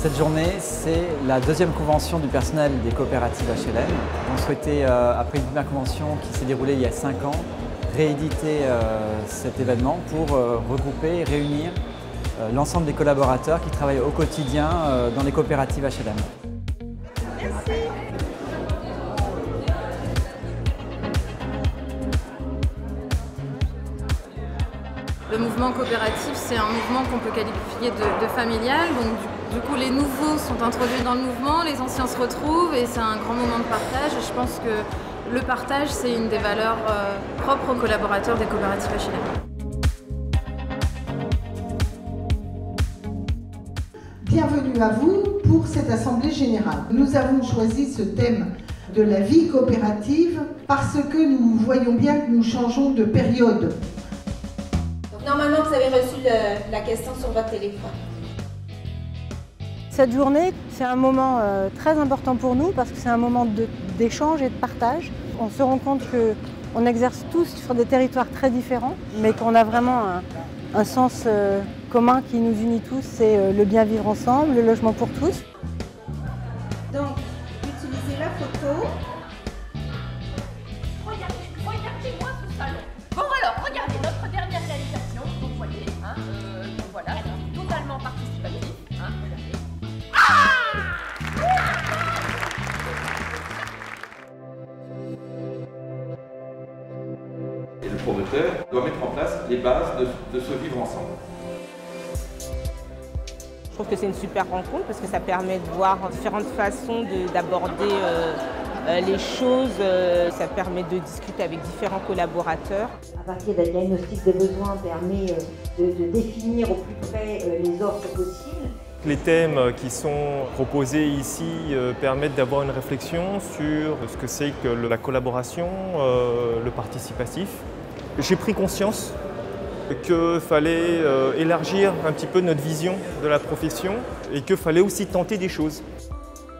Cette journée, c'est la deuxième convention du personnel des coopératives HLM. On souhaitait, après une première convention qui s'est déroulée il y a 5 ans, rééditer cet événement pour regrouper et réunir l'ensemble des collaborateurs qui travaillent au quotidien dans les coopératives HLM. Merci. Le mouvement coopératif, c'est un mouvement qu'on peut qualifier de familial. Donc, du coup, les nouveaux sont introduits dans le mouvement, les anciens se retrouvent et c'est un grand moment de partage. Et je pense que le partage, c'est une des valeurs propres aux collaborateurs des coopératives HLM. Bienvenue à vous pour cette assemblée générale. Nous avons choisi ce thème de la vie coopérative parce que nous voyons bien que nous changeons de période. Normalement, vous avez reçu la question sur votre téléphone. Cette journée, c'est un moment très important pour nous parce que c'est un moment d'échange et de partage. On se rend compte qu'on exerce tous sur des territoires très différents, mais qu'on a vraiment un sens commun qui nous unit tous, c'est le bien vivre ensemble, le logement pour tous. Donc, utilisez la photo. Regardez-moi ce salon. Bon alors, regardez notre dernière réalisation. Vous voyez, donc voilà, c'est totalement participatif. Regardez. Et le promoteur doit mettre en place les bases de ce vivre ensemble. Je trouve que c'est une super rencontre parce que ça permet de voir différentes façons d'aborder les choses, ça permet de discuter avec différents collaborateurs. À partir d'un diagnostic des besoins permet de définir au plus près les offres possibles. Les thèmes qui sont proposés ici permettent d'avoir une réflexion sur ce que c'est que la collaboration, le participatif. J'ai pris conscience qu'il fallait élargir un petit peu notre vision de la profession et qu'il fallait aussi tenter des choses.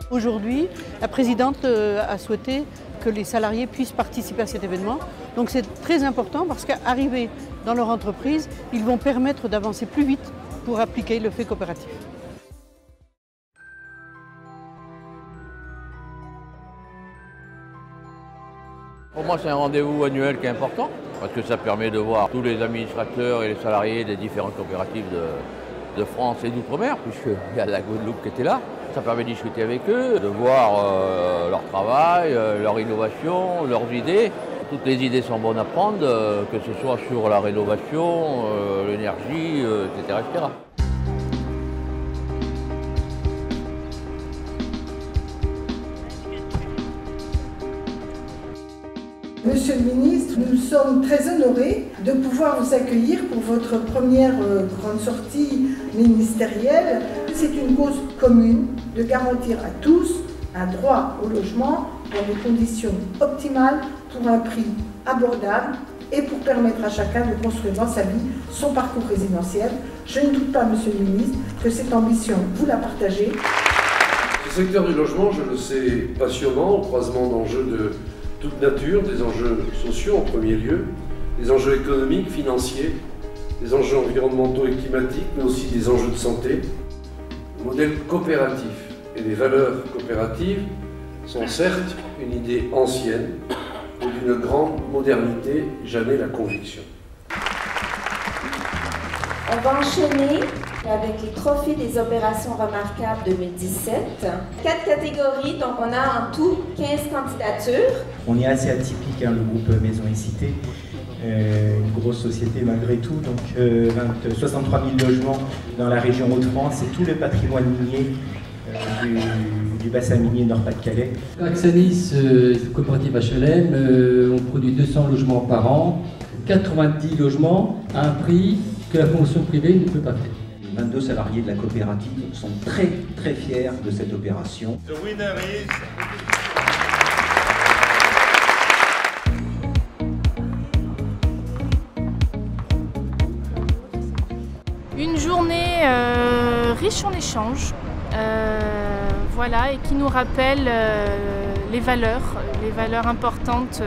Aujourd'hui, la présidente a souhaité que les salariés puissent participer à cet événement. Donc c'est très important parce qu'arrivés dans leur entreprise, ils vont permettre d'avancer plus vite pour appliquer le fait coopératif. Pour moi, c'est un rendez-vous annuel qui est important parce que ça permet de voir tous les administrateurs et les salariés des différentes coopératives de France et d'outre-mer, puisqu'il y a la Guadeloupe qui était là. Ça permet de discuter avec eux, de voir leur travail, leur innovation, leurs idées. Toutes les idées sont bonnes à prendre, que ce soit sur la rénovation, l'énergie, etc., etc. Monsieur le ministre, nous sommes très honorés de pouvoir vous accueillir pour votre première grande sortie ministérielle. C'est une cause commune de garantir à tous un droit au logement dans des conditions optimales pour un prix abordable et pour permettre à chacun de construire dans sa vie son parcours résidentiel. Je ne doute pas, monsieur le ministre, que cette ambition, vous la partagez. Ce secteur du logement, je le sais, passionnant, au croisement d'enjeux de toute nature, des enjeux sociaux en premier lieu, des enjeux économiques, financiers, des enjeux environnementaux et climatiques, mais aussi des enjeux de santé. Le modèle coopératif et les valeurs coopératives sont certes une idée ancienne, mais d'une grande modernité, jamais la conviction. On va enchaîner avec les trophées des opérations remarquables 2017. 4 catégories, donc on a en tout 15 candidatures. On est assez atypique, le groupe Maison et Cité, une grosse société malgré tout, donc 63 000 logements dans la région Hauts-de-France et tout le patrimoine minier du bassin minier Nord-Pas-de-Calais. Axanis, coopérative HLM, on produit 200 logements par an, 90 logements à un prix que la fonction privée ne peut pas faire. Les 22 salariés de la coopérative sont très fiers de cette opération. The winner is... Une journée riche en échanges, voilà, et qui nous rappelle les valeurs importantes,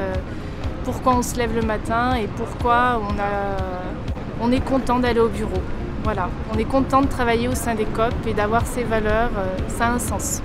pourquoi on se lève le matin et pourquoi on est content d'aller au bureau. Voilà, on est content de travailler au sein des COP et d'avoir ces valeurs, ça a un sens.